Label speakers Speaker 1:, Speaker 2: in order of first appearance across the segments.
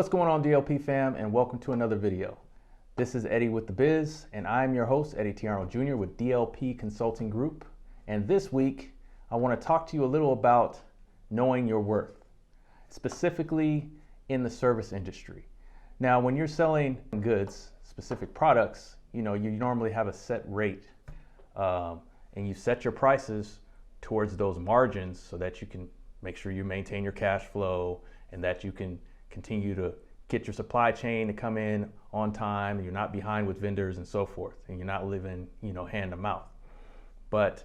Speaker 1: What's going on, DLP fam, and welcome to another video. This is Eddie with The Biz, and I'm your host, Eddie T. Arnold Jr. with DLP Consulting Group. And this week, I want to talk to you a little about knowing your worth, specifically in the service industry. Now, when you're selling goods, specific products, you normally have a set rate, and you set your prices towards those margins so that you can make sure you maintain your cash flow and that you can continue to get your supply chain to come in on time, and you're not behind with vendors and so forth, and you're not living, hand to mouth. But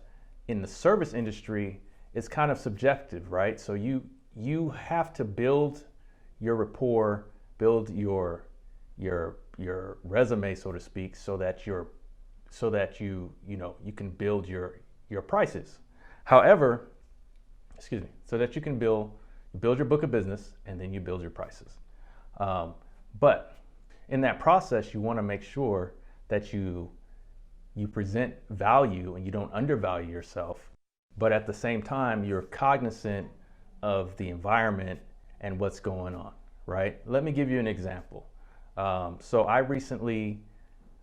Speaker 1: in the service industry, it's kind of subjective, right? So you have to build your rapport, build your resume, so to speak, so that you can build your prices. However, so that you can build your book of business, and then you build your prices. But in that process, you want to make sure that you present value and you don't undervalue yourself, but at the same time, you're cognizant of the environment and what's going on, right? Let me give you an example. So I recently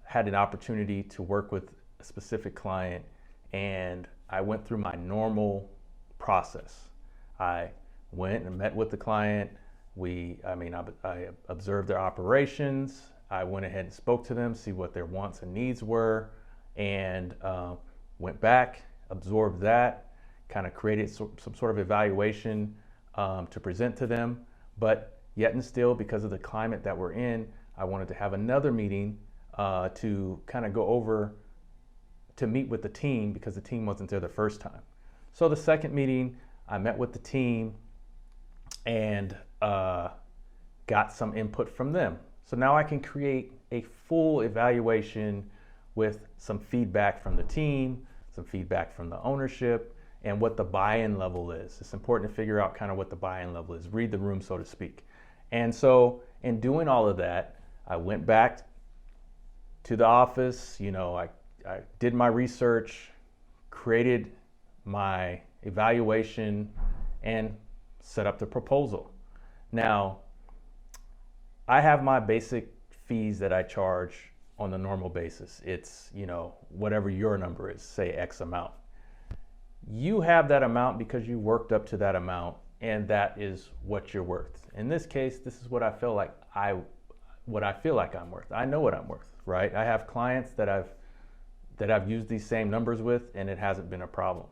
Speaker 1: had an opportunity to work with a specific client, and I went through my normal process. I went and met with the client. I observed their operations. I went ahead and spoke to them, see what their wants and needs were, and went back, absorbed that, kind of created some sort of evaluation to present to them. But yet and still, because of the climate that we're in, I wanted to have another meeting to kind of go over to meet with the team, because the team wasn't there the first time. So the second meeting, I met with the team and got some input from them. So now I can create a full evaluation with some feedback from the team, some feedback from the ownership, and what the buy-in level is. It's important to figure out kind of what the buy-in level is, read the room, so to speak. And so in doing all of that, I went back to the office, I did my research, created my evaluation, and set up the proposal. Now, I have my basic fees that I charge on a normal basis. It's, whatever your number is, say X amount. You have that amount because you worked up to that amount, and that is what you're worth. In this case, this is what I feel like I'm worth. I know what I'm worth, right? I have clients that I've used these same numbers with, and it hasn't been a problem.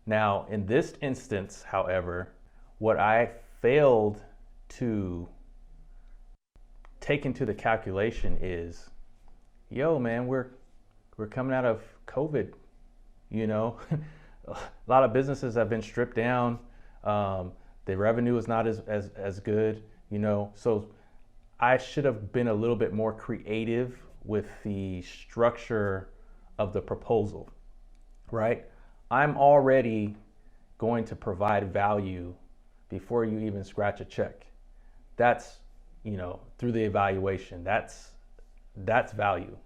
Speaker 1: Now, in this instance, however, what I failed to take into the calculation is, man, we're coming out of COVID, A lot of businesses have been stripped down. The revenue is not as good, So I should have been a little bit more creative with the structure of the proposal, right? I'm already going to provide value before you even scratch a check. That's, through the evaluation, that's value.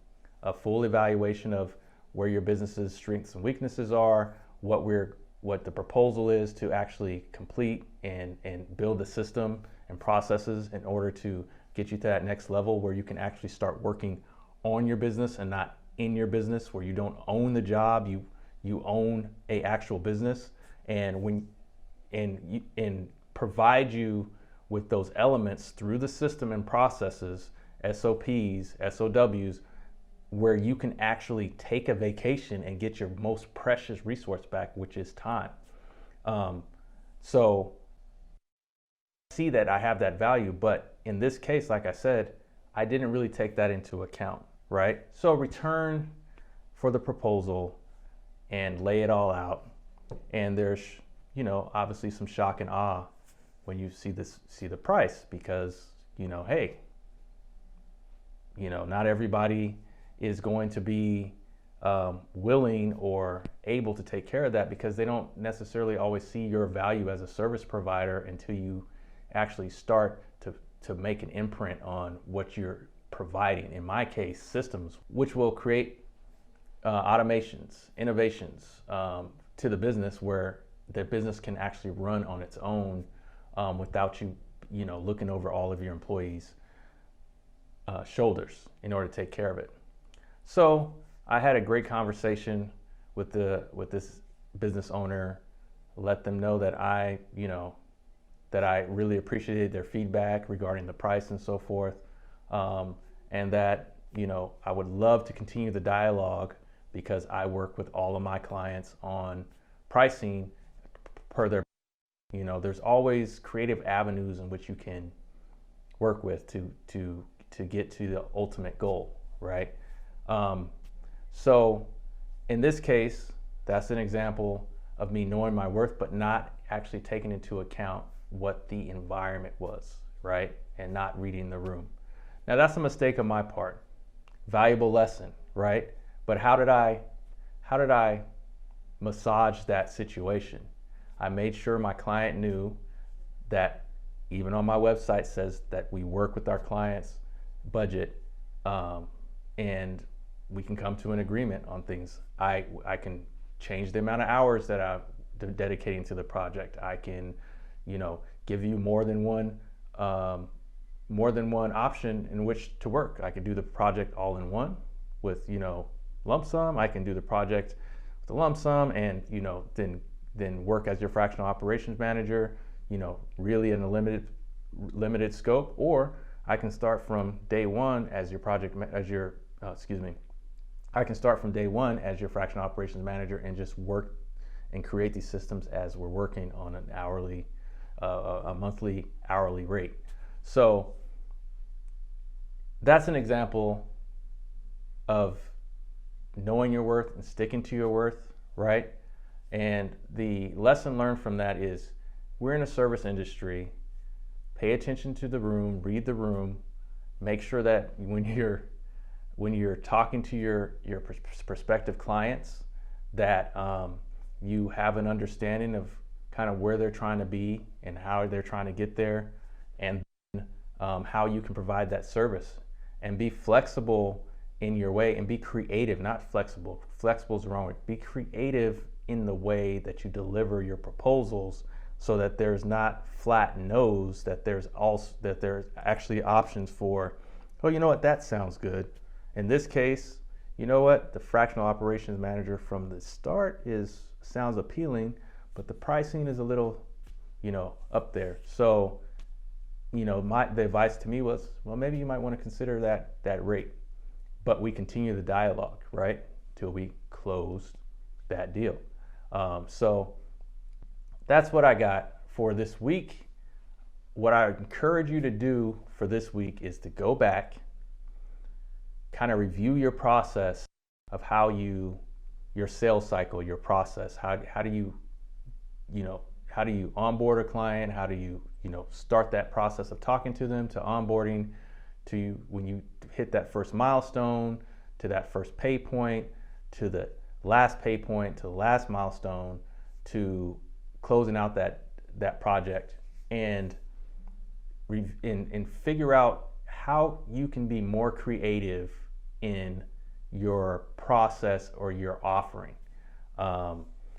Speaker 1: A full evaluation of where your business's strengths and weaknesses are, what the proposal is to actually complete and build the system and processes in order to get you to that next level where you can actually start working on your business and not in your business, where you don't own the job, you own a actual business, and provide you with those elements through the system and processes, SOPs, SOWs, where you can actually take a vacation and get your most precious resource back, which is time. So see that I have that value, but in this case, like I said, I didn't really take that into account, right? So return for the proposal and lay it all out. And there's, obviously some shock and awe when you see the price, because, hey, not everybody is going to be willing or able to take care of that, because they don't necessarily always see your value as a service provider until you actually start to make an imprint on what you're providing. In my case, systems, which will create automations, innovations to the business, where the business can actually run on its own without you looking over all of your employees' shoulders in order to take care of it. So I had a great conversation with this business owner, let them know that I really appreciated their feedback regarding the price and so forth, and that I would love to continue the dialogue because I work with all of my clients on pricing per their. There's always creative avenues in which you can work with to get to the ultimate goal, right? So in this case, that's an example of me knowing my worth, but not actually taking into account what the environment was, right? And not reading the room. Now that's a mistake on my part. Valuable lesson, right? But how did I massage that situation? I made sure my client knew that even on my website says that we work with our clients' budget, and we can come to an agreement on things. I can change the amount of hours that I'm dedicating to the project. I can, give you more than one option in which to work. I can do the project all in one with, lump sum. I can do the project with a lump sum and, then work as your fractional operations manager, really in a limited scope, or I can start from day one as your I can start from day one as your fractional operations manager and just work and create these systems as we're working on an a monthly hourly rate. So that's an example of knowing your worth and sticking to your worth, right? And the lesson learned from that is we're in a service industry. Pay attention to the room, read the room, make sure that when you're talking to your prospective clients that you have an understanding of kind of where they're trying to be and how they're trying to get there, and how you can provide that service, and be flexible in your way and be creative, not flexible. Flexible is the wrong word. Be creative in the way that you deliver your proposals, so that there's not flat nose, that there's actually options for, oh, you know what, that sounds good. In this case, you know what, the fractional operations manager from the start sounds appealing, but the pricing is a little, up there. So, the advice to me was, well, maybe you might want to consider that rate, but we continue the dialogue, right, till we closed that deal. So that's what I got for this week. What I encourage you to do for this week is to go back, kind of review your process of how your sales cycle, your process. How do you onboard a client? How do you start that process of talking to them, to onboarding, to when you hit that first milestone, to that first pay point, to the last pay point, to the last milestone, to closing out that project, and figure out how you can be more creative in your process or your offering.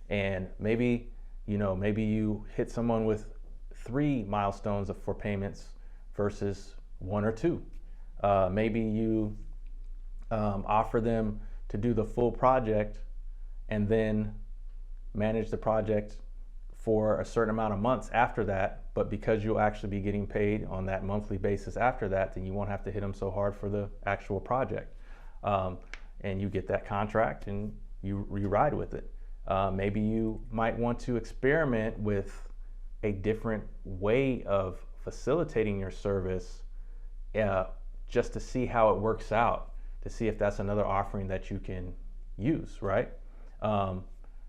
Speaker 1: And maybe you hit someone with 3 milestones for payments versus 1 or 2. Maybe you offer them to do the full project and then manage the project for a certain amount of months after that, but because you'll actually be getting paid on that monthly basis after that, then you won't have to hit them so hard for the actual project. And you get that contract and you ride with it. Maybe you might want to experiment with a different way of facilitating your service, just to see how it works out, to see if that's another offering that you can use, right?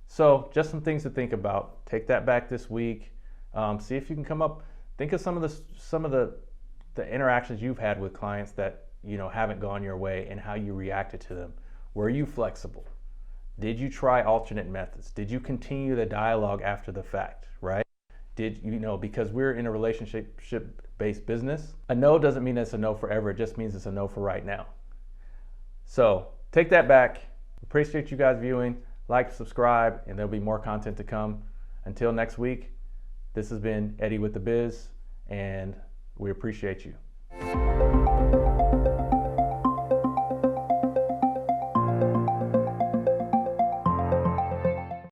Speaker 1: So just some things to think about. Take that back this week. See if you can come up. Think of some of the interactions you've had with clients that haven't gone your way and how you reacted to them. Were you flexible? Did you try alternate methods? Did you continue the dialogue after the fact, right? Because we're in a relationship-based business, a no doesn't mean it's a no forever. It just means it's a no for right now. So take that back. Appreciate you guys viewing. Like, subscribe, and there'll be more content to come. Until next week, this has been Eddie with the Biz, and We appreciate you.